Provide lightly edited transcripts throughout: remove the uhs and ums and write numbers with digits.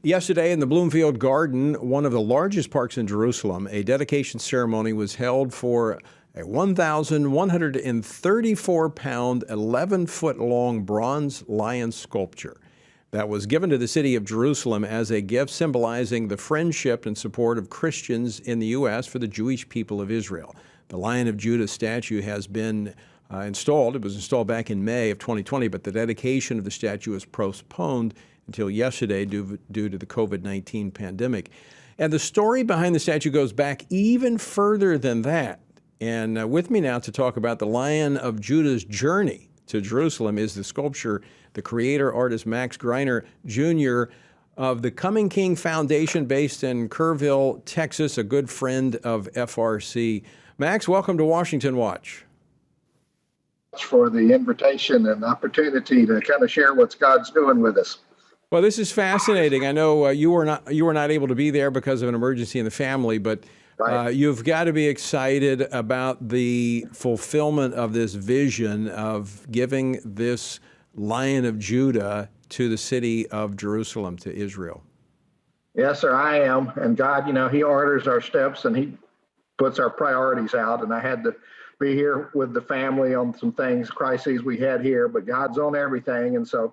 Yesterday in the Bloomfield Garden, one of the largest parks in Jerusalem, a dedication ceremony was held for a 1,134-pound, 11-foot-long bronze lion sculpture that was given to the city of Jerusalem as a gift symbolizing the friendship and support of Christians in the U.S. for the Jewish people of Israel. The Lion of Judah statue has been installed. It was installed back in May of 2020, but the dedication of the statue was postponed until yesterday due to the COVID-19 pandemic. And the story behind the statue goes back even further than that. And with me now to talk about the Lion of Judah's journey to Jerusalem is the sculptor, the creator artist Max Greiner Jr. of the Coming King Foundation based in Kerrville, Texas, a good friend of FRC. Max, welcome to Washington Watch. For the invitation and opportunity to kind of share what God's doing with us. Well, this is fascinating. I know you were not able to be there because of an emergency in the family, but Right. You've got to be excited about the fulfillment of this vision of giving this Lion of Judah to the city of Jerusalem, to Israel. Yes, sir, I am. And God, He orders our steps and He puts our priorities out. And I had to be here with the family on some things, crises we had here, but God's on everything. And so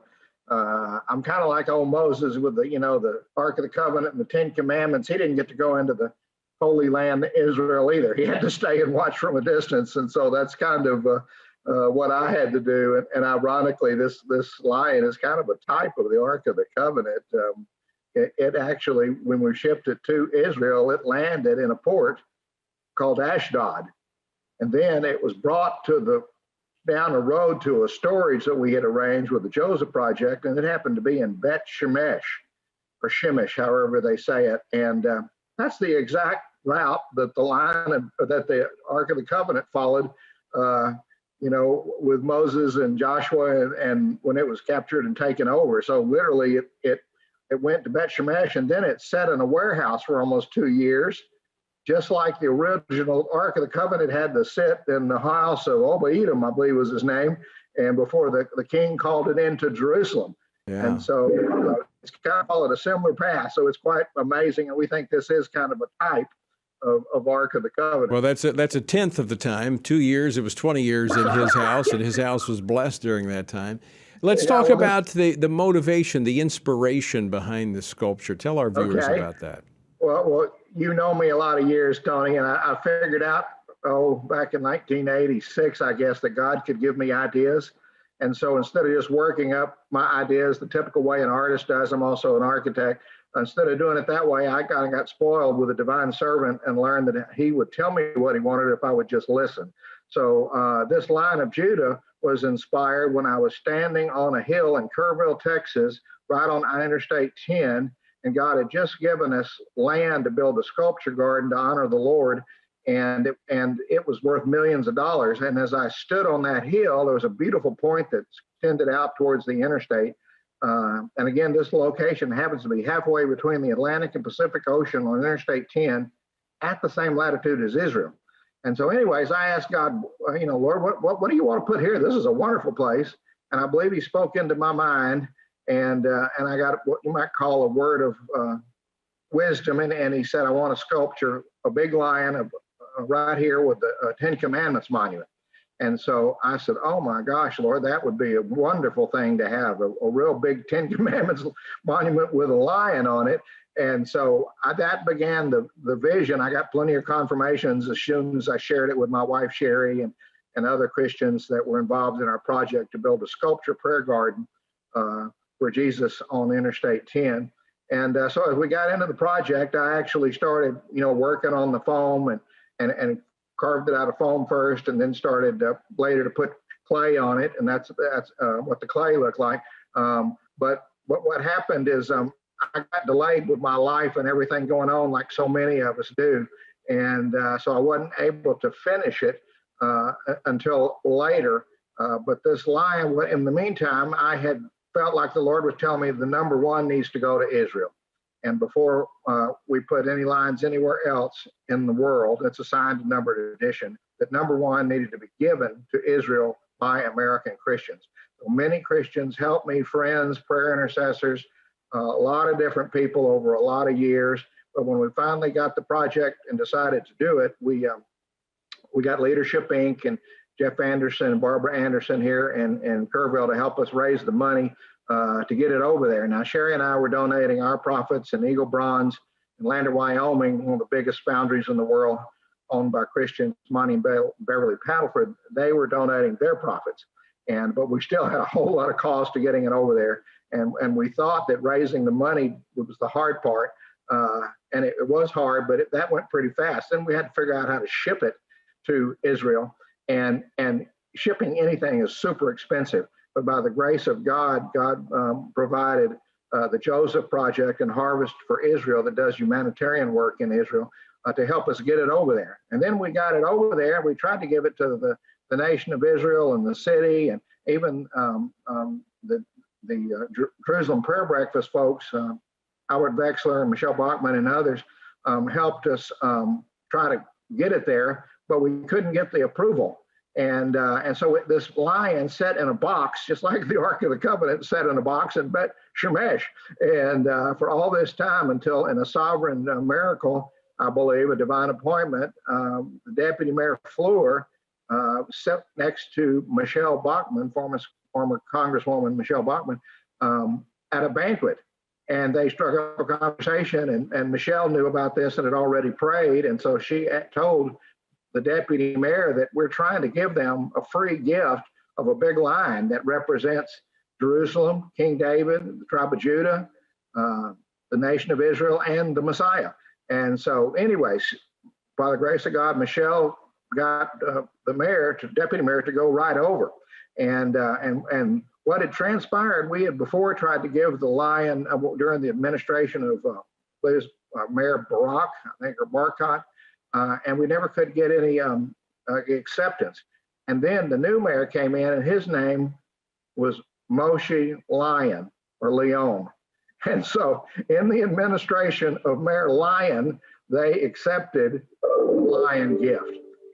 I'm kind of like old Moses with the Ark of the Covenant and the Ten Commandments. He didn't get to go into the Holy Land Israel either. He had to stay and watch from a distance. And so that's kind of what I had to do. And ironically, this lion is kind of a type of the Ark of the Covenant. It actually, when we shipped it to Israel, it landed in a port called Ashdod. And then it was brought down the road to a storage that we had arranged with the Joseph Project, and it happened to be in Bet Shemesh, or Shemesh, however they say it. And that's the exact route that the Ark of the Covenant followed, with Moses and Joshua, and when it was captured and taken over. So literally, it went to Bet Shemesh, and then it sat in a warehouse for almost 2 years. Just like the original Ark of the Covenant had to sit in the house of Obed-Edom, I believe was his name, and before the king called it into Jerusalem. Yeah. And so it's kind of followed a similar path. So it's quite amazing, and we think this is kind of a type of Ark of the Covenant. Well, that's a tenth of the time. 2 years, it was 20 years in his house, and his house was blessed during that time. Let's talk about the motivation, the inspiration behind the sculpture. Tell our viewers about that. Well, you know me a lot of years, Tony, and I figured out, back in 1986, I guess, that God could give me ideas. And so instead of just working up my ideas the typical way an artist does, I'm also an architect. Instead of doing it that way, I kind of got spoiled with a divine servant and learned that he would tell me what he wanted if I would just listen. So this Lion of Judah was inspired when I was standing on a hill in Kerrville, Texas, right on Interstate 10. And God had just given us land to build a sculpture garden to honor the Lord. And it was worth millions of dollars. And as I stood on that hill, there was a beautiful point that extended out towards the interstate. And again, this location happens to be halfway between the Atlantic and Pacific Ocean on Interstate 10 at the same latitude as Israel. And so anyways, I asked God, Lord, what do you want to put here? This is a wonderful place. And I believe He spoke into my mind. And I got what you might call a word of wisdom. And He said, I want to sculpture a big lion right here with the Ten Commandments monument. And so I said, oh my gosh, Lord, that would be a wonderful thing to have, a real big Ten Commandments monument with a lion on it. And so that began the vision. I got plenty of confirmations as soon as I shared it with my wife, Sherry, and other Christians that were involved in our project to build a sculpture prayer garden for Jesus on Interstate 10. And so as we got into the project, I actually started, working on the foam and carved it out of foam first, and then started later to put clay on it. And that's what the clay looked like. But what happened is I got delayed with my life and everything going on like so many of us do. And so I wasn't able to finish it until later. But this lion, in the meantime, I had felt like the Lord was telling me the number one needs to go to Israel. And before we put any lines anywhere else in the world, it's assigned to numbered edition, that number one needed to be given to Israel by American Christians. So many Christians helped me, friends, prayer intercessors, a lot of different people over a lot of years. But when we finally got the project and decided to do it, we got Leadership Inc. and Jeff Anderson and Barbara Anderson here and Kerrville to help us raise the money to get it over there. Now, Sherry and I were donating our profits in Eagle Bronze in Lander, Wyoming, one of the biggest foundries in the world, owned by Christians, Monty and Beverly Paddleford. They were donating their profits. But we still had a whole lot of cost to getting it over there. And we thought that raising the money was the hard part. And it was hard, but that went pretty fast. Then we had to figure out how to ship it to Israel. And shipping anything is super expensive. But by the grace of God, God provided the Joseph Project and Harvest for Israel that does humanitarian work in Israel to help us get it over there. And then we got it over there. We tried to give it to the nation of Israel and the city, and even the Jerusalem Prayer Breakfast folks, Howard Vexler and Michelle Bachman and others helped us try to get it there, but we couldn't get the approval. And so this lion sat in a box, just like the Ark of the Covenant sat in a box in Bet Shemesh. And for all this time, until in a sovereign miracle, I believe, a divine appointment, the Deputy Mayor Fleur sat next to Michelle Bachman, former Congresswoman Michelle Bachman, at a banquet. And they struck up a conversation, and Michelle knew about this and had already prayed. And so she told the deputy mayor that we're trying to give them a free gift of a big lion that represents Jerusalem, King David, the tribe of Judah, the nation of Israel, and the Messiah. And so anyways, by the grace of God, Michelle got the deputy mayor to go right over. And what had transpired, we had before tried to give the lion during the administration of Mayor Barak, I think, or Barkat, and we never could get any acceptance. And then the new mayor came in, and his name was Moshe Lion or Leon. And so in the administration of Mayor Lyon, they accepted the lion gift.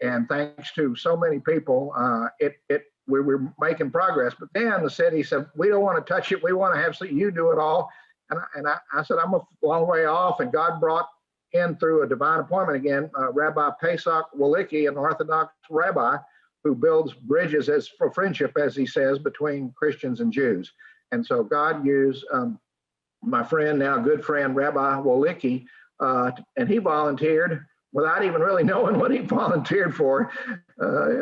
And thanks to so many people, we were making progress. But then the city said, we don't want to touch it. We want to have you do it all. And I said, I'm a long way off. And God brought in through a divine appointment again, Rabbi Pesach Walicki, an Orthodox rabbi who builds bridges for friendship, as he says, between Christians and Jews. And so God used my friend, now good friend, Rabbi Walicki, and he volunteered without even really knowing what he volunteered for.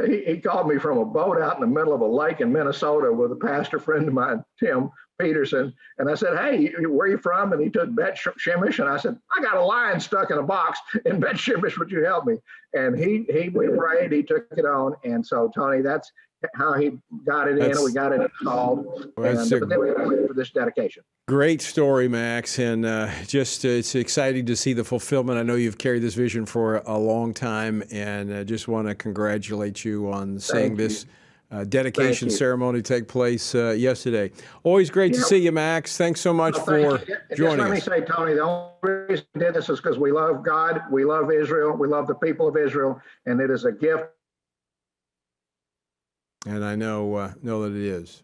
He called me from a boat out in the middle of a lake in Minnesota with a pastor friend of mine, Tim Peterson. And I said, hey, where are you from? And he took Bet Shemesh. And I said, I got a lion stuck in a box in Bet Shemesh. Would you help me? And we prayed, he took it on. And so, Tony, that's how he got it in. We got it installed. But then we went for this dedication. Great story, Max, and it's exciting to see the fulfillment. I know you've carried this vision for a long time, and just want to congratulate you on seeing this dedication ceremony take place yesterday. Always great to see you, Max. Thanks so much for joining us. Let me say, Tony, the only reason we did this is because we love God, we love Israel, we love the people of Israel, and it is a gift. And I know that it is.